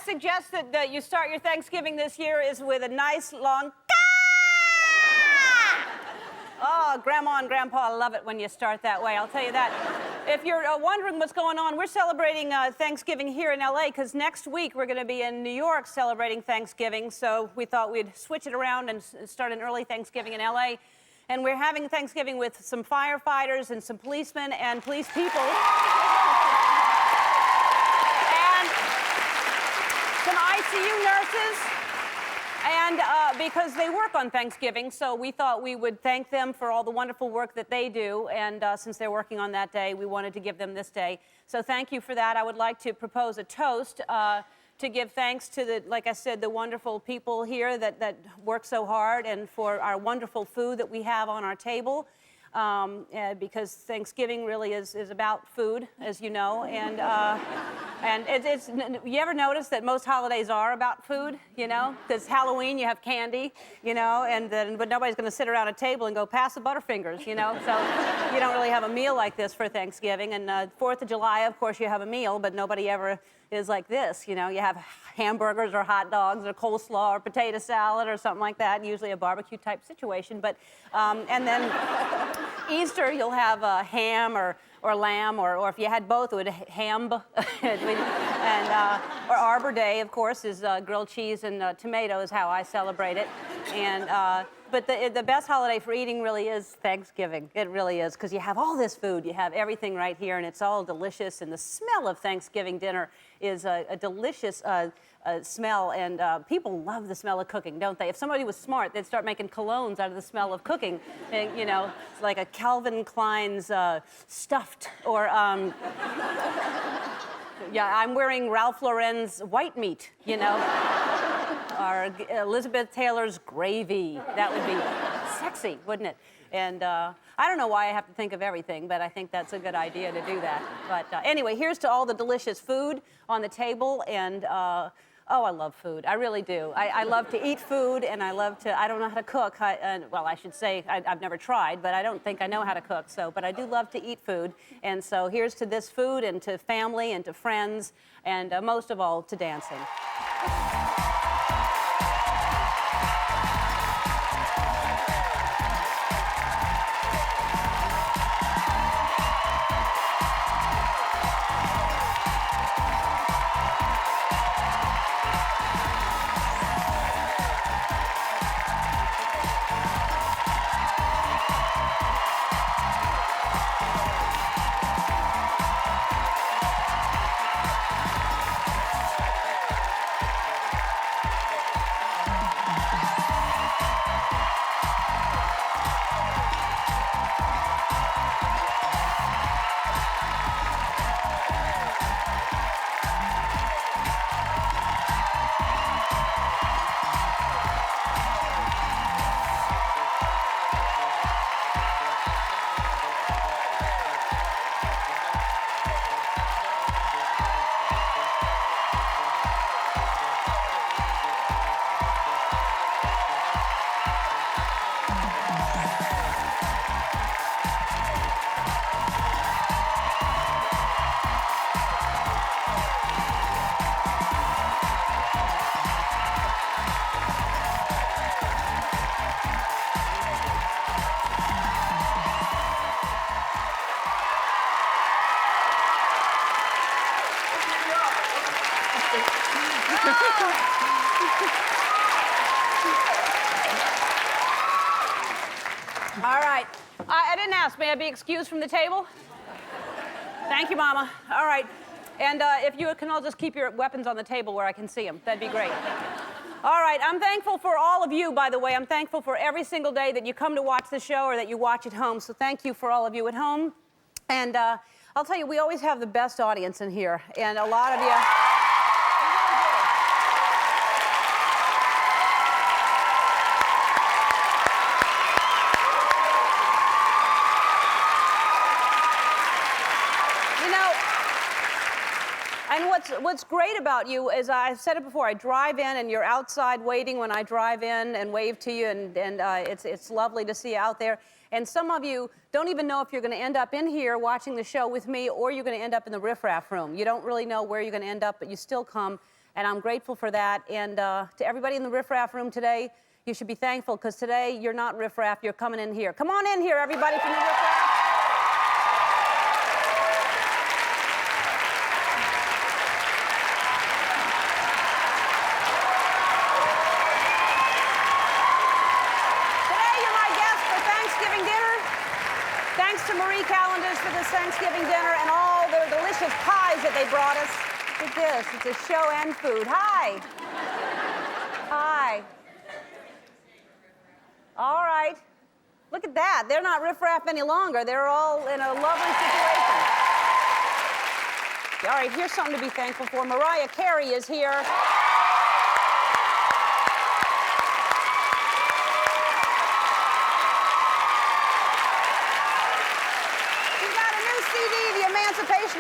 suggest that you start your Thanksgiving this year is with a nice long Oh, Grandma and Grandpa love it when you start that way, I'll tell you that. If you're wondering what's going on, we're celebrating Thanksgiving here in L.A. because next week we're going to be in New York celebrating Thanksgiving, so we thought we'd switch it around and start an early Thanksgiving in L.A. And we're having Thanksgiving with some firefighters and some policemen and police people. And some ICU nurses. And because they work on Thanksgiving, so we thought we would thank them for all the wonderful work that they do. And since they're working on that day, we wanted to give them this day. So thank you for that. I would like to propose a toast to give thanks to like I said, the wonderful people here that work so hard, and for our wonderful food that we have on our table. Because Thanksgiving really is about food, as you know, and you ever notice that most holidays are about food, you know? Because Halloween you have candy, you know, but nobody's going to sit around a table and go pass the Butterfingers, you know? So you don't really have a meal like this for Thanksgiving. And 4th of July, of course, you have a meal, but nobody ever is like this, you know? You have hamburgers or hot dogs or coleslaw or potato salad or something like that, usually a barbecue type situation. But and then Easter you'll have ham or lamb, or if you had both, it would ham. Or Arbor Day, of course, is grilled cheese and tomato is how I celebrate it. And but the best holiday for eating really is Thanksgiving. It really is, because you have all this food. You have everything right here, and it's all delicious. And the smell of Thanksgiving dinner is a delicious smell, and people love the smell of cooking, don't they? If somebody was smart, they'd start making colognes out of the smell of cooking. And, you know, it's like a Calvin Klein's stuffed, or yeah, I'm wearing Ralph Lauren's white meat, you know, or Elizabeth Taylor's gravy. That would be sexy, wouldn't it? And I don't know why I have to think of everything, but I think that's a good idea to do that. But anyway, here's to all the delicious food on the table, and oh, I love food. I really do. I love to eat food, and I don't know how to cook. Well, I should say I've never tried, but I don't think I know how to cook. But I do love to eat food. And so here's to this food, and to family, and to friends, and most of all, to dancing. All right. I didn't ask. May I be excused from the table? Thank you, Mama. All right. And if you can all just keep your weapons on the table where I can see them, that'd be great. All right. I'm thankful for all of you, by the way. I'm thankful for every single day that you come to watch the show or that you watch at home. So thank you for all of you at home. And I'll tell you, we always have the best audience in here. And a lot of you... What's great about you is, I've said it before, I drive in and you're outside waiting when I drive in and wave to you, and it's lovely to see you out there. And some of you don't even know if you're going to end up in here watching the show with me, or you're going to end up in the riffraff room. You don't really know where you're going to end up, but you still come. And I'm grateful for that. And to everybody in the riffraff room today, you should be thankful, because today you're not riffraff, you're coming in here. Come on in here, everybody from the riffraff. For this Thanksgiving dinner and all the delicious pies that they brought us. Look at this. It's a show and food. Hi. Hi. All right. Look at that. They're not riffraff any longer. They're all in a lovely situation. All right, here's something to be thankful for. Mariah Carey is here.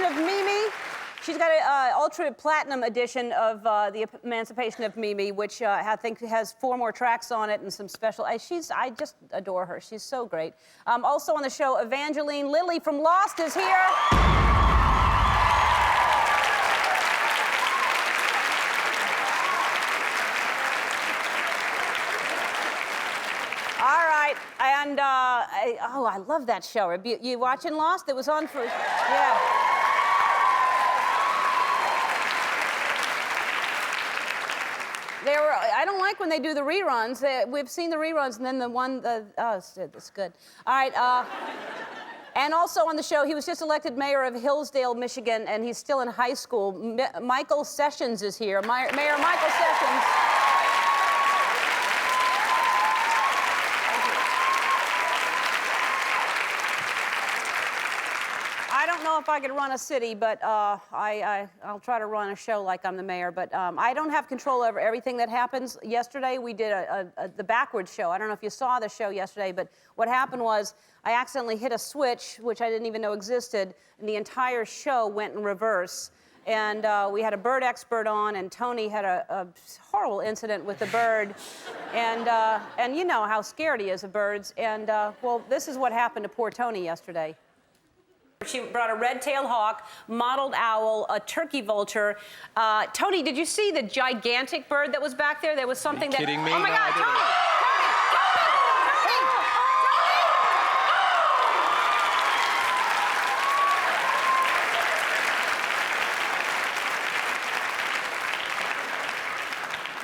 Of Mimi. She's got an ultra platinum edition of the Emancipation of Mimi, which I think has 4 more tracks on it and some special. I just adore her. She's so great. Also on the show, Evangeline Lilly from Lost is here. All right, and I love that show. You watching Lost? It was on for, yeah. I don't like when they do the reruns. We've seen the reruns, and then the one, it's good. All right, and also on the show, he was just elected mayor of Hillsdale, Michigan, and he's still in high school. Michael Sessions is here. Mayor Michael Sessions. I don't know if I could run a city, but I'll try to run a show like I'm the mayor. But I don't have control over everything that happens. Yesterday, we did the backwards show. I don't know if you saw the show yesterday, but what happened was I accidentally hit a switch, which I didn't even know existed, and the entire show went in reverse. And we had a bird expert on, and Tony had a horrible incident with the bird. And you know how scared he is of birds. And, well, this is what happened to poor Tony yesterday. She brought a red-tailed hawk, mottled owl, a turkey vulture. Tony, did you see the gigantic bird that was back there? There was something that... Kidding me? Oh, my No, God, I didn't. Tony!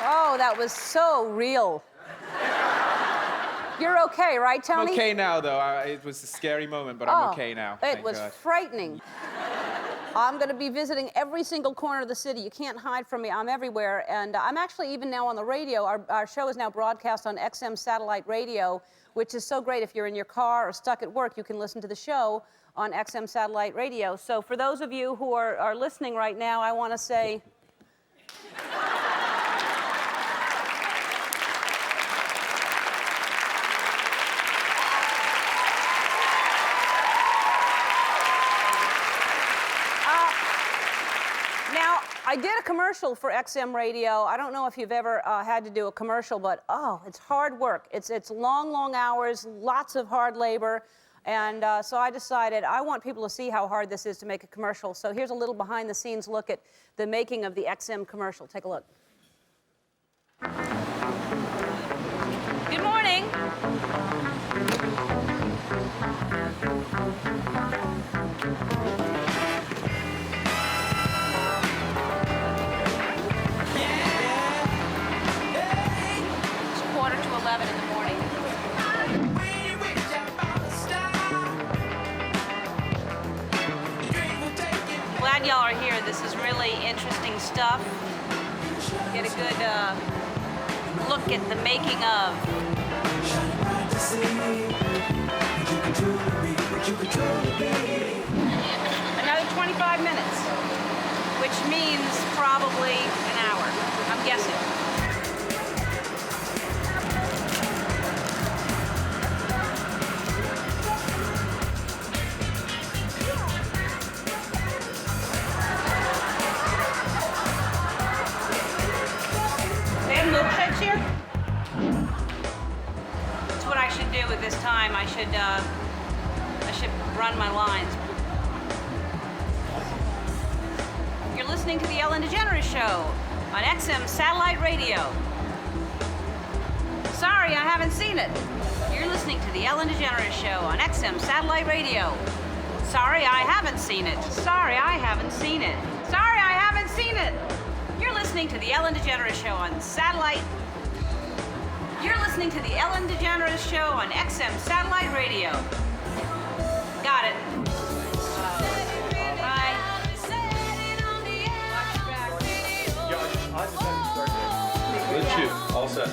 Oh, that was so real. You're okay, right, Tony? I'm okay now, though. It was a scary moment, but I'm okay now. It was frightening. I'm going to be visiting every single corner of the city. You can't hide from me. I'm everywhere. And I'm actually even now on the radio. Our show is now broadcast on XM satellite radio, which is so great. If you're in your car or stuck at work, you can listen to the show on XM satellite radio. So for those of you who are listening right now, I want to say... I did a commercial for XM Radio. I don't know if you've ever had to do a commercial, but it's hard work. It's long, long hours, lots of hard labor. And so I decided I want people to see how hard this is to make a commercial. So here's a little behind the scenes look at the making of the XM commercial. Take a look. Good morning. In the morning. Glad y'all are here. This is really interesting stuff. Get a good look at the making of. Another 25 minutes, which means probably an hour, I'm guessing. With this time, I should run my lines. You're listening to The Ellen DeGeneres Show. on XM satellite radio. Sorry, I haven't seen it. You're listening to The Ellen DeGeneres Show on XM satellite radio. Sorry, I haven't seen it. Sorry, I haven't seen it. Sorry, I haven't seen it. You're listening to The Ellen DeGeneres Show on satellite. You're listening to The Ellen DeGeneres Show on XM satellite radio. Got it. Bye. Good shoot. All set.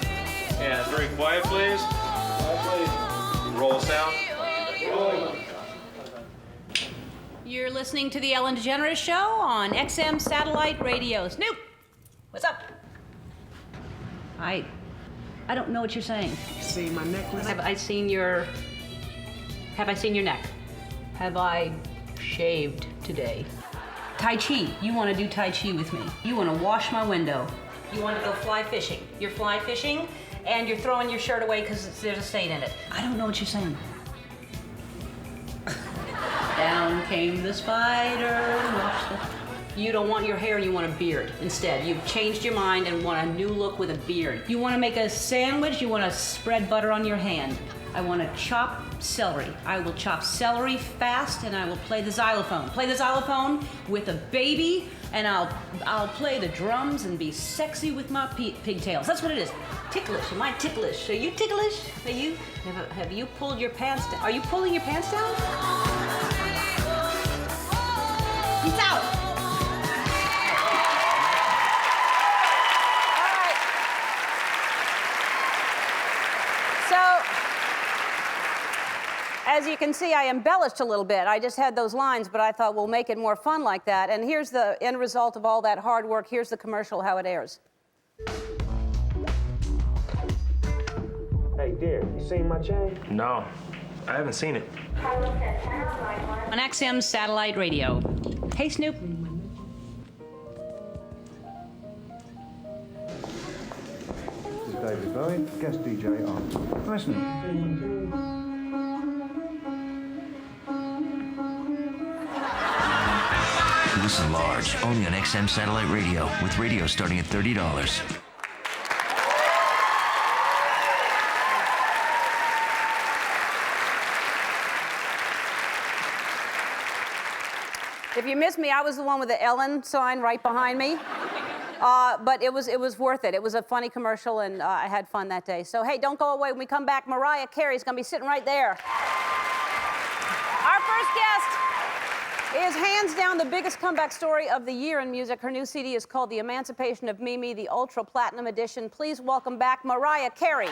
And very quiet, please. Roll sound. You're listening to The Ellen DeGeneres Show on XM satellite radio. Snoop, what's up? I don't know what you're saying. See my necklace? Have I seen your neck? Have I shaved today? Tai Chi. You want to do Tai Chi with me. You want to wash my window. You want to go fly fishing. You're fly fishing and you're throwing your shirt away because there's a stain in it. I don't know what you're saying. Down came the spider. You don't want your hair, you want a beard instead. You've changed your mind and want a new look with a beard. You want to make a sandwich, you want to spread butter on your hand. I want to chop celery. I will chop celery fast and I will play the xylophone. Play the xylophone with a baby and I'll play the drums and be sexy with my pigtails. That's what it is. Ticklish. Am I ticklish? Are you ticklish? Have you pulled your pants down? Are you pulling your pants down? Peace out. As you can see, I embellished a little bit. I just had those lines, but I thought we'll make it more fun like that. And here's the end result of all that hard work. Here's the commercial, how it airs. Hey, dear, you seen my chain? No, I haven't seen it. On XM satellite radio. Hey, Snoop. This is David Bowie, guest DJ on. Hi, Snoop. Listen large, only on XM satellite radio, with radio starting at $30. If you missed me, I was the one with the Ellen sign right behind me. But it was worth it. It was a funny commercial, and I had fun that day. So, hey, don't go away. When we come back, Mariah Carey's going to be sitting right there. Our first guest is hands down the biggest comeback story of the year in music. Her new CD is called The Emancipation of Mimi, the Ultra Platinum Edition. Please welcome back Mariah Carey.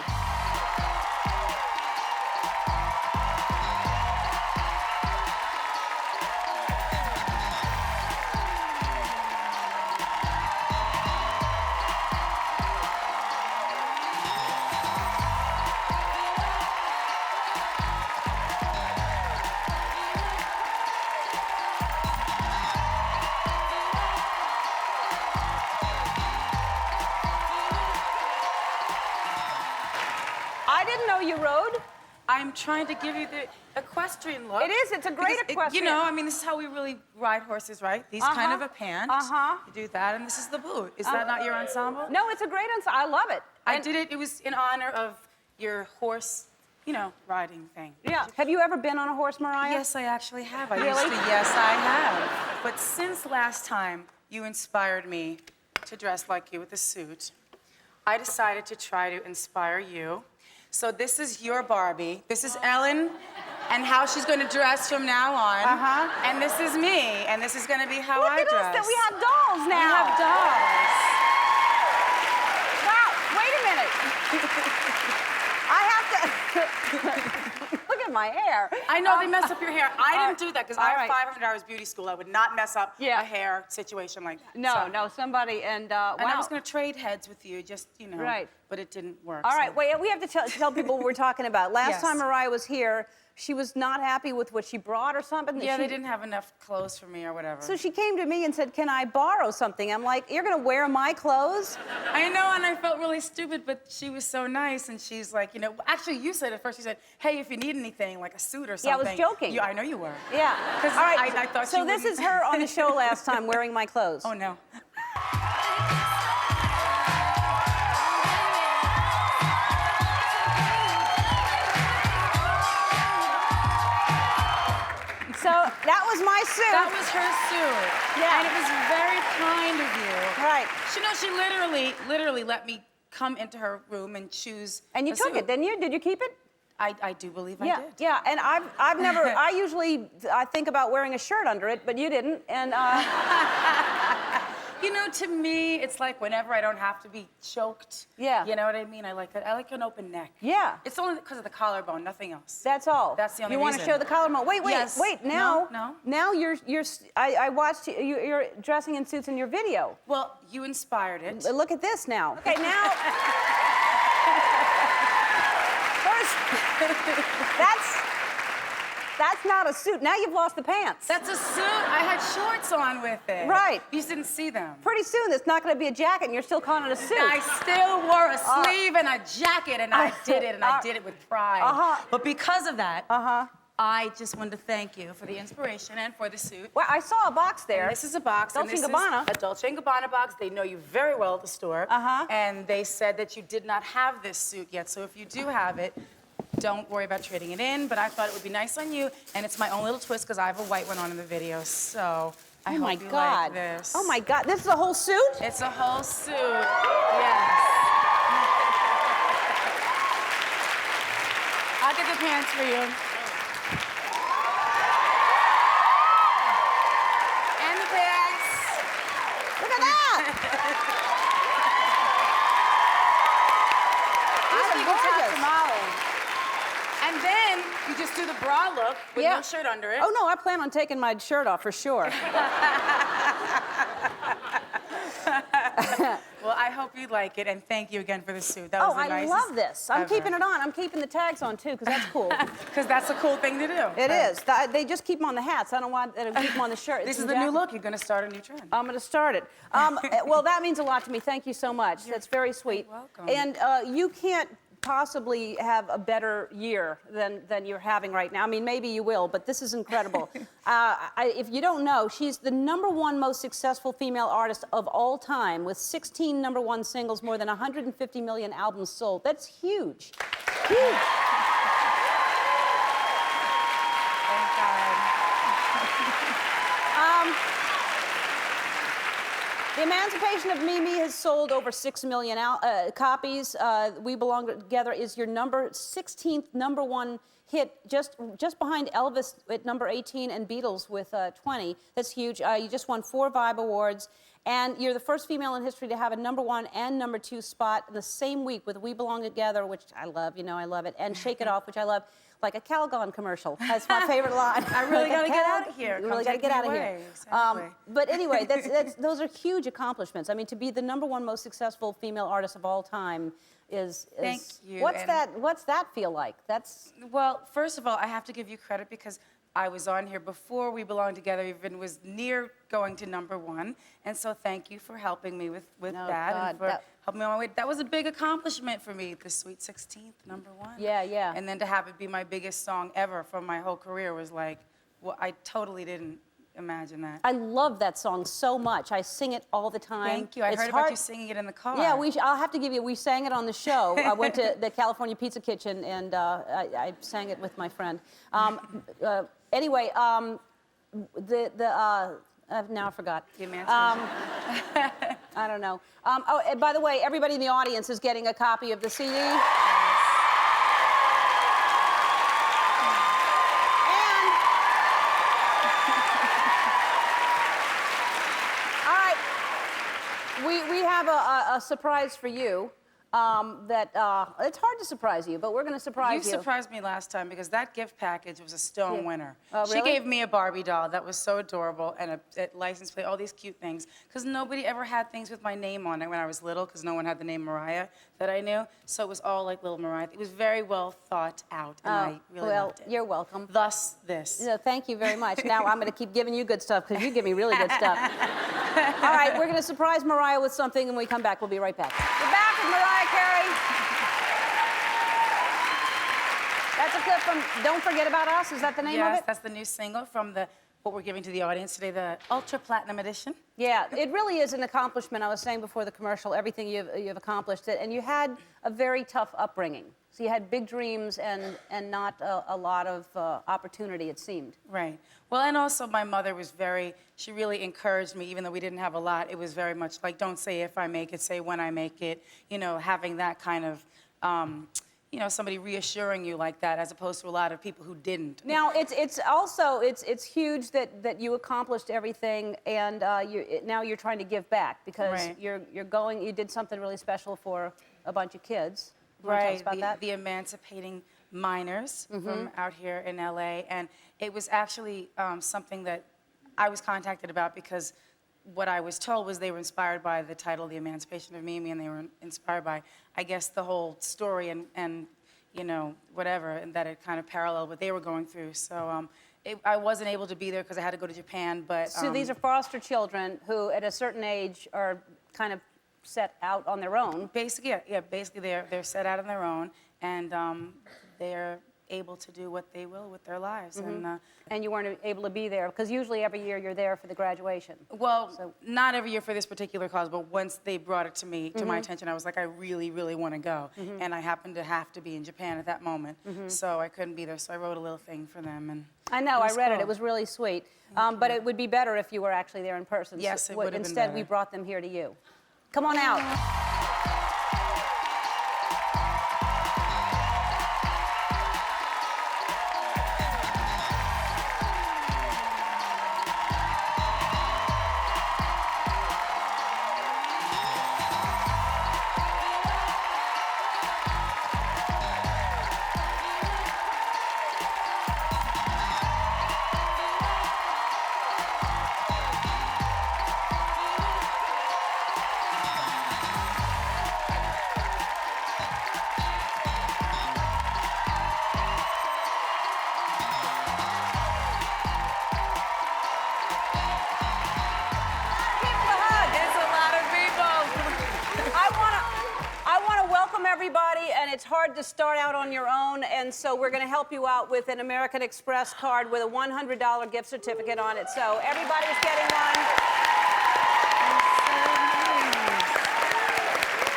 I didn't know you rode. I'm trying to give you the equestrian look. It is. It's a great equestrian. You know, I mean, this is how we really ride horses, right? These kind of a pant. You do that, and this is the boot. Is that not your ensemble? No, it's a great ensemble. I love it. I did it. It was in honor of your horse, you know, riding thing. Yeah. Have you ever been on a horse, Mariah? Yes, I actually have. Really? Yes, I have. But since last time you inspired me to dress like you with a suit, I decided to try to inspire you. So this is your Barbie. This is Ellen and how she's going to dress from now on. And this is me, and this is going to be how I dress. Look at us, that we have dolls now. We have dolls. Wow, wait a minute. I have to... Look at my hair. I know they mess up your hair. I didn't do that because I have right. 500 hours beauty school. I would not mess up a hair situation like that. No, so. no, somebody, and wow. And I was going to trade heads with you, just, you know. Right. But it didn't work. All right, wait, we have to tell people what we're talking about. Last Yes. time Mariah was here, she was not happy with what she brought or something. Yeah, they didn't have enough clothes for me or whatever. So she came to me and said, can I borrow something? I'm like, you're going to wear my clothes? I know, and I felt really stupid, but she was so nice, and she's like, you know, actually, you said at first, you said, hey, if you need anything, like a suit or something. Yeah, I was joking. I know you were. Yeah. Because All right, I thought so you this wouldn't. is her on the show last time wearing my clothes. Oh, no. was my suit. That was her suit. Yeah. And it was very kind of you. Right. She literally let me come into her room and choose And you a took suit. it, didn't you? Did you keep it? I do believe I Yeah, did. yeah. And I've never. I usually think about wearing a shirt under it, but you didn't. And You know, to me, it's like whenever I don't have to be choked. Yeah. You know what I mean? I like an open neck. yeah, It's only because of the collarbone, nothing else. that's all. That's the only You want to reason. show the collarbone? Wait. Yes. Now, No. now you're. I watched you. You're dressing in suits in your video. Well, you inspired it. Look at this now. Okay, now. First, that's not a suit. Now you've lost the pants. That's a suit. I had shorts on with it. Right. You just didn't see them. Pretty soon, it's not going to be a jacket, and you're still calling it a suit. I still wore a sleeve and a jacket, and I did it, and I did it with pride. But because of that, I just wanted to thank you for the inspiration and for the suit. Well, I saw a box there. And this is a box. Dolce and this & Gabbana. Is a Dolce & Gabbana box. They know you very well at the store. And they said that you did not have this suit yet. So if you do have it, don't worry about trading it in. But I thought it would be nice on you. And it's my own little twist because I have a white one on in the video. So I hope you like this. Oh, my God. This is a whole suit? It's a whole suit. Yes. I'll get the pants for you. And the pants. Look at that. I think it's gorgeous. tamale. And then you just do the bra look with no shirt under it. Oh, no, I plan on taking my shirt off for sure. Well, I hope you like it, and thank you again for the suit. That was the I nicest love this. I'm ever. keeping it on. I'm keeping the tags on, too, because that's cool. Because that's a cool thing to do. It is. They just keep them on the hats. I don't want to keep them on the shirt. This is the new look. You're going to start a new trend. I'm going to start it. Well, that means a lot to me. Thank you so much. That's very sweet. welcome. And you can't possibly have a better year than you're having right now. I mean, maybe you will, but this is incredible. If you don't know, she's the #1 most successful female artist of all time with 16 #1 singles, more than 150 million albums sold. That's huge. Huge. Thank God. The Emancipation of Mimi has sold over 6 million copies. We Belong Together is your 16th #1 hit, just behind Elvis at number 18 and Beatles with 20. That's huge. You just won 4 Vibe Awards. And you're the first female in history to have a #1 and #2 spot the same week with We Belong Together, which I love, you know I love it, and Shake It Off, which I love, like a Calgon commercial. That's my favorite line. I really got to get out of here. You really got to get out of here. Exactly. But anyway, those are huge accomplishments. I mean, to be the #1 most successful female artist of all time is Thank you, What's and- that feel like? That's Well, first of all, I have to give you credit because I was on here before We Belong Together even was near going to #1. And so thank you for helping me with No, that God, and for helping me on my way. That was a big accomplishment for me, the Sweet 16th, #1. Yeah, yeah. And then to have it be my biggest song ever from my whole career was like, well, I totally didn't imagine that. I love that song so much. I sing it all the time. Thank you. I It's heard hard- about you singing it in the car. Yeah, I'll have to give you. We sang it on the show. I went to the California Pizza Kitchen and I sang it with my friend. Anyway, now I forgot. The Emancipation. I don't know. Oh, and by the way, everybody in the audience is getting a copy of the CD. And all right, we have a surprise for you. It's hard to surprise you, but we're going to surprise you. You surprised me last time because that gift package was a stone winner. Oh, She really? gave me a Barbie doll that was so adorable and a license plate, all these cute things. Because nobody ever had things with my name on it when I was little because no one had the name Mariah that I knew. So it was all like little Mariah. It was very well thought out and I really loved it. You're welcome. Thus, this. No, thank you very much. Now I'm going to keep giving you good stuff because you give me really good stuff. All right, we're going to surprise Mariah with something, and when we come back, we'll be right back. We're back with Mariah Carey. That's a clip from Don't Forget About Us. Is that the name of Yes, it? that's the new single from the what we're giving to the audience today, the Ultra Platinum Edition. Yeah, it really is an accomplishment. I was saying before the commercial, everything you've accomplished, and you had a very tough upbringing. So you had big dreams and not a lot of opportunity, it seemed. Right. Well, and also my mother was she really encouraged me, even though we didn't have a lot. It was very much like, don't say if I make it, say when I make it. You know, having that kind of, you know, somebody reassuring you like that, as opposed to a lot of people who didn't. Now, it's huge that you accomplished everything, and now you're trying to give back, because Right. you did something really special for a bunch of kids. You wanna tell us about that? The Emancipating Minors from out here in LA. And it was actually something that I was contacted about, because what I was told was they were inspired by the title, The Emancipation of Mimi, and they were inspired by, I guess, the whole story and you know, whatever, and that it kind of paralleled what they were going through. So I wasn't able to be there because I had to go to Japan, but... So these are foster children who, at a certain age, are kind of set out on their own. Basically, basically they're set out on their own, and they're able to do what they will with their lives. And you weren't able to be there, because usually every year you're there for the graduation. Well, not every year for this particular cause, but once they brought it to me, to my attention, I was like, I really, really want to go. And I happened to have to be in Japan at that moment, so I couldn't be there. So I wrote a little thing for them. And I know, I read it. cool. It was really sweet. But it would be better if you were actually there in person. Yes, So it would have been instead, we better. brought them here to you. Come on out. Everybody, and it's hard to start out on your own, and so we're going to help you out with an American Express card with a $100 gift certificate on it. So everybody's getting one.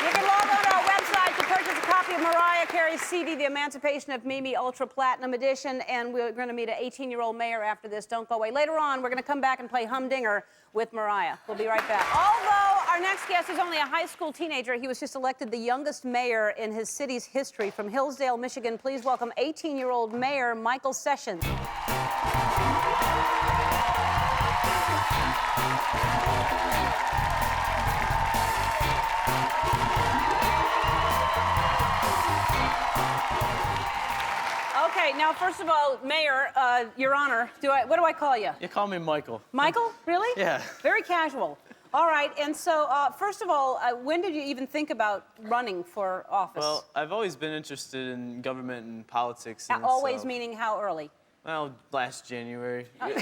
You can log on to our website to purchase a copy of Mariah Carey's CD, The Emancipation of Mimi Ultra Platinum Edition, and we're going to meet an 18-year-old mayor after this. Don't go away. Later on, we're going to come back and play Humdinger with Mariah. We'll be right back. Although our next guest is only a high school teenager, he was just elected the youngest mayor in his city's history. From Hillsdale, Michigan, please welcome 18-year-old Mayor Michael Sessions. Okay, now first of all, Mayor, Your Honor, what do I call you? You call me Michael. Michael? Really? Yeah. Very casual. All right, and so first of all, when did you even think about running for office? Well, I've always been interested in government and politics. Always so, meaning how early? Well, last January. Well,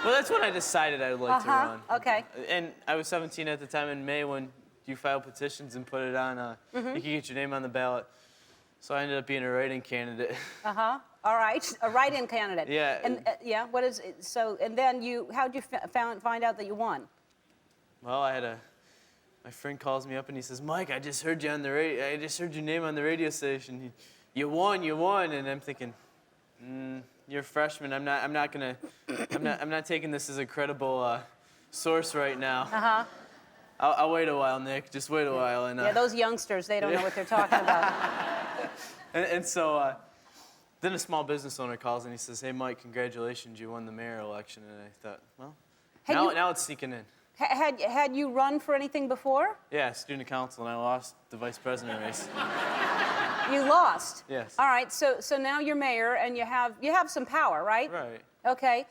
that's when I decided I would like to run. Okay. And I was 17 at the time in May when you file petitions and put it on, you can get your name on the ballot. So I ended up being a write-in candidate. All right, a write-in candidate. Yeah. And yeah, what is it? So? And then how'd you find out that you won? Well, my friend calls me up and he says, "Mike, I just heard you on the radio. I just heard your name on the radio station. You won." And I'm thinking, you're a freshman. I'm not taking this as a credible source right now. I'll wait a while, Nick. Just wait a while. And Yeah, those youngsters, they don't know what they're talking about. And so then a small business owner calls and he says, "Hey, Mike, congratulations, you won the mayor election." And I thought, well, now it's sinking in. Had you run for anything before? Yeah, student council, and I lost the vice president race. You lost? Yes. All right, so now you're mayor and you have some power, right? Right. Okay.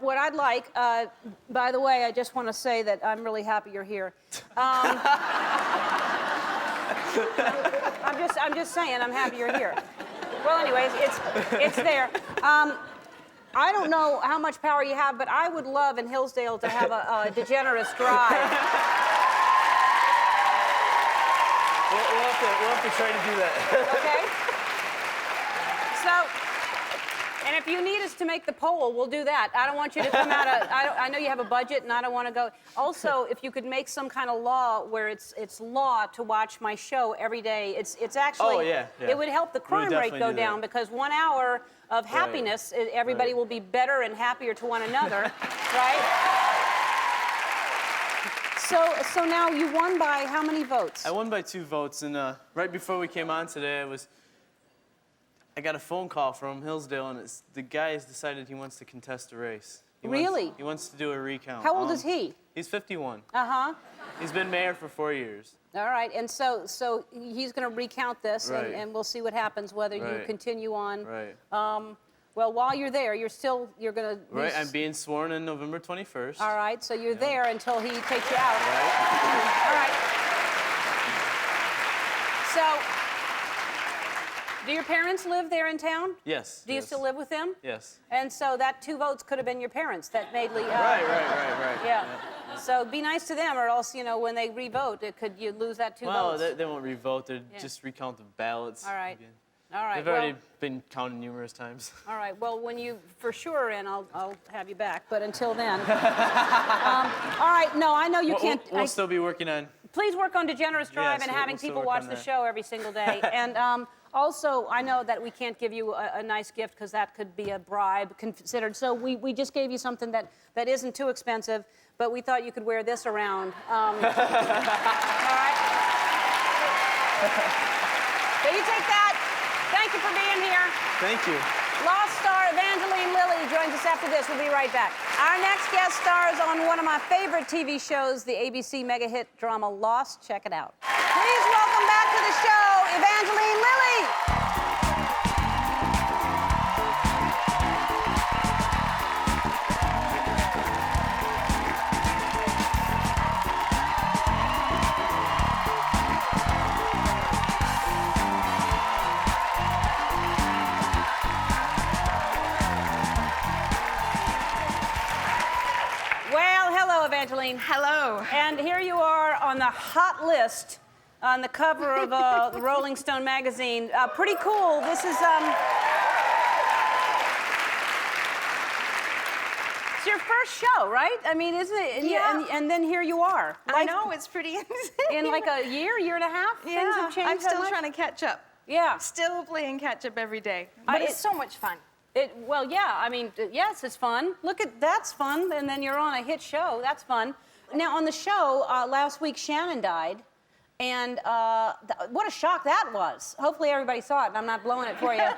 What I'd like, by the way, I just want to say that I'm really happy you're here. I'm just saying, I'm happy you're here. Well, anyways, it's there. I don't know how much power you have, but I would love in Hillsdale to have a degenerate drive. We'll have to try to do that. Okay? So, and And if you need us to make the poll, we'll do that. I don't want you to come out of, I know you have a budget and I don't want to go. Also, if you could make some kind of law where it's law to watch my show every day, it's actually, Oh, yeah. it would help the crime rate definitely go do that. down because 1 hour of happiness, everybody Right. will be better and happier to one another, right? So now you won by how many votes? I won by 2 votes, and right before we came on today, I got a phone call from Hillsdale, and the guy has decided he wants to contest a race. Really? He wants to do a recount. How old is he? He's 51. Uh-huh. He's been mayor for 4 years. All right, and so he's going to recount this, Right. and we'll see what happens, whether you Right. continue on. Right. Well, while you're there, you're going to... Right, I'm being sworn in November 21st. All right, so you're there until he takes you out. Right. All right. So, do your parents live there in town? Yes. Do you yes. still live with them? Yes. And so that 2 votes could have been your parents that made... Right. Yeah. So be nice to them, or else, when they re-vote, you lose that 2 Well, votes. they won't re-vote. They'll just recount the ballots. All right. again. All right. They've already been counted numerous times. All right. Well, when you for sure are in, I'll have you back. But until then, all right. No, I know you can't. We'll still be working on. Please work on Degenerous Drive Yes, and we'll having still people work watch on the that. show every single day. And also, I know that we can't give you a nice gift because that could be a bribe considered. So we just gave you something that isn't too expensive, but we thought you could wear this around. All right. So you take that. Thank you for being here. Thank you. Lost star Evangeline Lilly joins us after this. We'll be right back. Our next guest stars on one of my favorite TV shows, the ABC mega hit drama Lost. Check it out. Please welcome back to the show, Evangeline Lilly. Well, hello, Evangeline. Hello. And here you are on the hot list on the cover of the Rolling Stone magazine. Pretty cool. This is it's your first show, right? I mean, isn't it? Yeah. And then here you are. I know, it's pretty insane. In like a year and a half, things have changed I'm that still much? trying to catch up. Yeah. Still playing catch up every day. But it's so much fun. Well, yeah, I mean, yes, it's fun. Look at, that's fun, and then you're on a hit show, that's fun. Now, on the show, last week, Shannon died, and what a shock that was. Hopefully everybody saw it, and I'm not blowing it for you.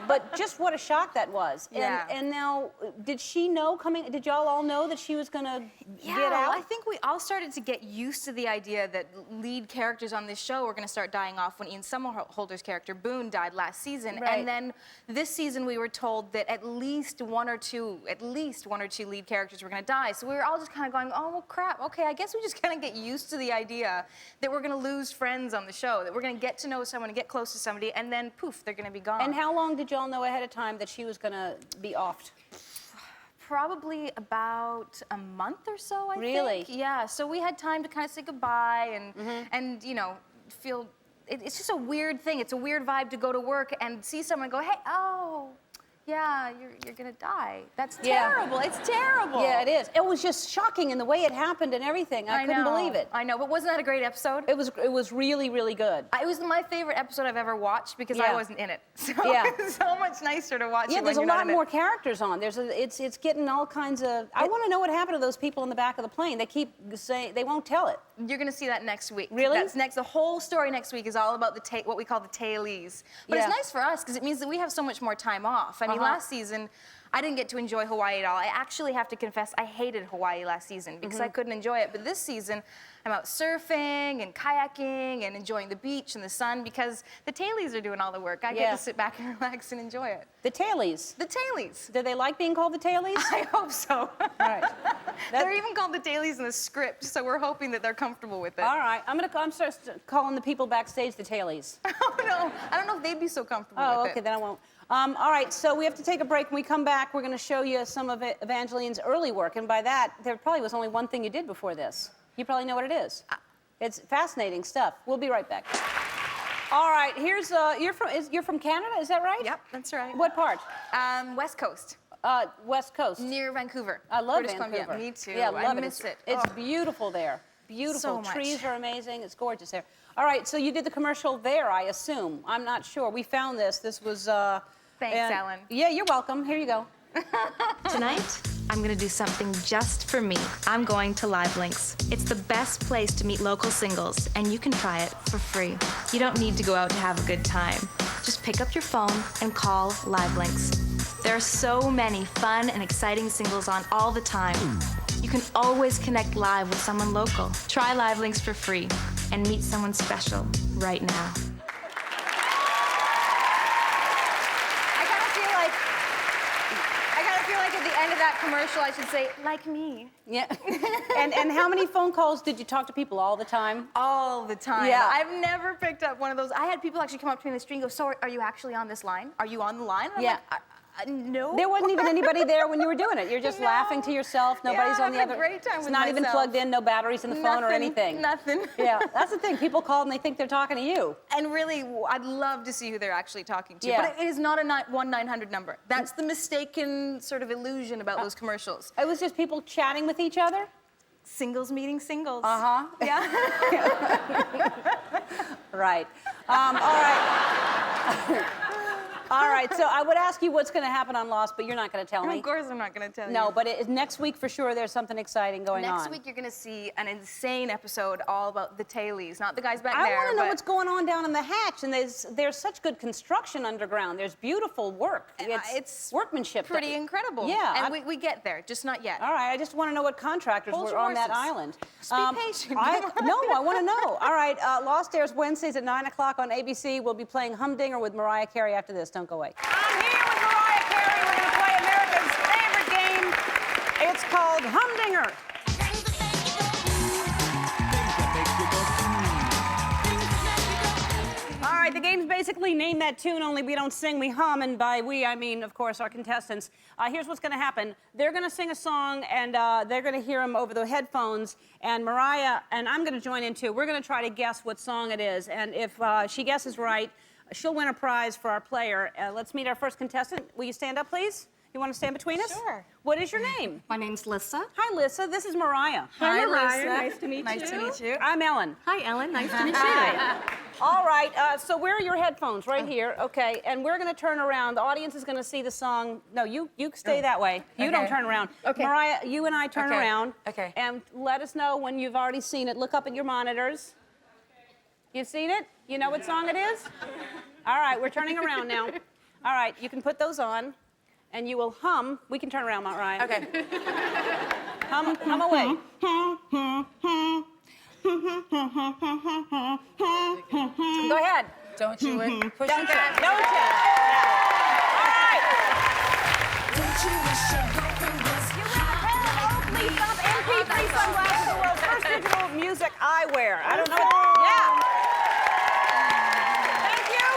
But just what a shock that was. Yeah. And now, did she know did y'all all know that she was gonna get out? I think we all started to get used to the idea that lead characters on this show were going to start dying off when Ian Somerhalder's character Boone died last season. Right. And then this season we were told that at least one or two lead characters were going to die. So we were all just kind of going, oh, well, crap. Okay, I guess we just kind of get used to the idea that we're going to lose friends on the show, that we're going to get to know someone and get close to somebody, and then poof, they're going to be gone. And how long did y'all know ahead of time that she was gonna be offed? Probably about a month or so, I Really? think. Yeah, so we had time to kind of say goodbye and feel, it's just a weird thing. It's a weird vibe to go to work and see someone go, hey, oh, yeah, you're gonna die. That's Yeah. terrible. It's terrible. Yeah, it is. It was just shocking in the way it happened and everything. I couldn't know. believe it. I know, but wasn't that a great episode? It was really, really good. It was my favorite episode I've ever watched because I Yeah. wasn't in it. So Yeah. it's so much nicer to watch Yeah, it when there's a you're not lot in it. more characters on. It's getting all kinds of. I want to know what happened to those people in the back of the plane. They keep saying they won't tell it. You're gonna see that next week. Really? That's next. The whole story next week is all about what we call the tailies. But Yeah. it's nice for us because it means that we have so much more time off. I mean, last season, I didn't get to enjoy Hawaii at all. I actually have to confess, I hated Hawaii last season because I couldn't enjoy it. But this season, I'm out surfing and kayaking and enjoying the beach and the sun because the tailies are doing all the work. I get Yeah. to sit back and relax and enjoy it. The tailies. The tailies. Do they like being called the tailies? I hope so. All right. They're even called the tailies in the script, so we're hoping that they're comfortable with it. All right. I'm start calling the people backstage the tailies. Oh, no. I don't know if they'd be so comfortable Oh, with okay, it. then I won't. All right, so we have to take a break. When we come back, we're going to show you some of Evangeline's early work. And by that, there probably was only one thing you did before this. You probably know what it is. It's fascinating stuff. We'll be right back. All right, here's you're from Canada, is that right? Yep, that's right. What part? West Coast, West Coast. near Vancouver. I love British Vancouver. Columbia. Me too. Yeah, I love miss it. It's Oh. beautiful there. Beautiful. So much. Trees are amazing. It's gorgeous there. All right, so you did the commercial there, I assume. I'm not sure. We found this. This was. Thanks, Ellen. Yeah, you're welcome. Here you go. Tonight, I'm gonna do something just for me. I'm going to Live Links. It's the best place to meet local singles, and you can try it for free. You don't need to go out to have a good time. Just pick up your phone and call Live Links. There are so many fun and exciting singles on all the time. You can always connect live with someone local. Try Live Links for free and meet someone special right now. I kind of feel like at the end of that commercial, I should say, like me. Yeah. and how many phone calls did you talk to people all the time? All the time. Yeah. I've never picked up one of those. I had people actually come up to me in the street and go, so are you actually on this line? Are you on the line? And I'm Yeah. like, no. There wasn't even anybody there when you were doing it. You're just No. laughing to yourself. Nobody's Yeah, on the having other. a great time It's with not even myself. plugged in. No batteries in the phone or anything. Nothing. Yeah, that's the thing. People call and they think they're talking to you. And really, I'd love to see who they're actually talking to. Yeah. But it is not a 1-900 number. That's the mistaken sort of illusion about those commercials. It was just people chatting with each other. Singles meeting singles. Uh-huh. Yeah. Right. All right. All right. So I would ask you what's going to happen on Lost, but you're not going to tell me. Of course, I'm not going to tell you. No, but next week for sure there's something exciting going on. Next week, you're going to see an insane episode all about the tailies, not the guys back I there. want to know but what's going on down in the hatch, and there's such good construction underground. There's beautiful work. It's workmanship. pretty incredible. Yeah. And we get there, just not yet. All right, I just want to know what contractors Hold were your on that horses. island. Just be patient. No, I want to know. All right, Lost airs Wednesdays at 9 o'clock on ABC. We'll be playing Humdinger with Mariah Carey after this. Don't go away. I'm here with Mariah Carey. We're going to play America's favorite game. It's called Humdinger. All right, the game's basically name that tune, only we don't sing, we hum, and by we, I mean, of course, our contestants. Here's what's going to happen. They're going to sing a song, and they're going to hear them over the headphones, and Mariah and I'm going to join in, too. We're going to try to guess what song it is, and if she guesses right, she'll win a prize for our player. Let's meet our first contestant. Will you stand up, please? You want to stand between us? Sure. What is your name? My name's Lissa. Hi, Lissa. This is Mariah. Hi, Mariah. Lissa. Nice to meet you. Nice to meet you. I'm Ellen. Hi, Ellen. Nice to meet you. Hi. All right, so where are your headphones? Right here, okay. And we're going to turn around. The audience is going to see the song. No, you stay that way. You don't turn around. Okay. Mariah, you and I turn around. Okay. And let us know when you've already seen it. Look up at your monitors. You've seen it? You know what song it is? All right, we're turning around now. All right, you can put those on, and you will hum. We can turn around, Mariah. Okay. Hum away. Go ahead. Don't you push Don't it you? back. Don't you? All right. You win a pair of MP3 sunglasses, the world's first digital music eyewear. I don't know. Yeah. Thank you.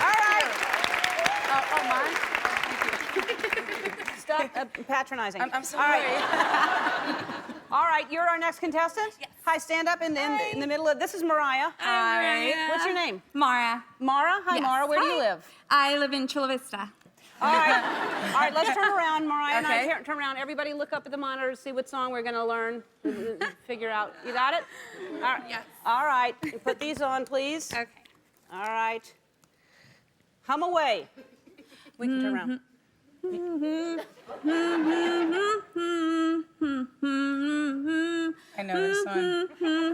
All right. Stop patronizing. I'm sorry. All right, you're our next contestant? Yes. Hi, stand up in the middle of, this is Mariah. Hi. What's your name? Mara. Mara? Hi, Yes. Mara. Where do you live? I live in Chula Vista. All right. All right, let's turn around. Mariah and I Okay. turn around. Everybody look up at the monitor, see what song we're going to learn, figure out. You got it? All right. Yes. All right. Put these on, please. Okay. All right. Hum away. We can turn around. I know this one.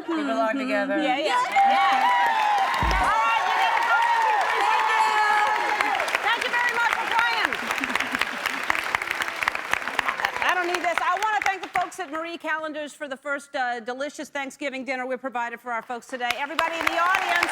We belong together. Yeah, yeah. Yeah. All right, you get a phone. Thank you very much for playing. I don't need this. I want to thank the folks at Marie Callender's for the first delicious Thanksgiving dinner we provided for our folks today. Everybody in the audience.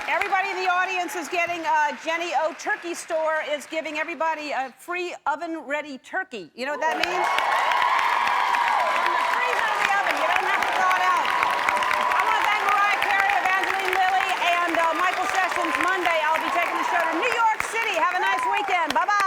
Everybody in the audience is getting, Jenny O Turkey Store is giving everybody a free oven-ready turkey. You know what that means? From the freezer to the oven. You don't have to thaw it out. I want to thank Mariah Carey, Evangeline Lilly, and Michael Sessions. Monday, I'll be taking the show to New York City. Have a nice weekend. Bye-bye.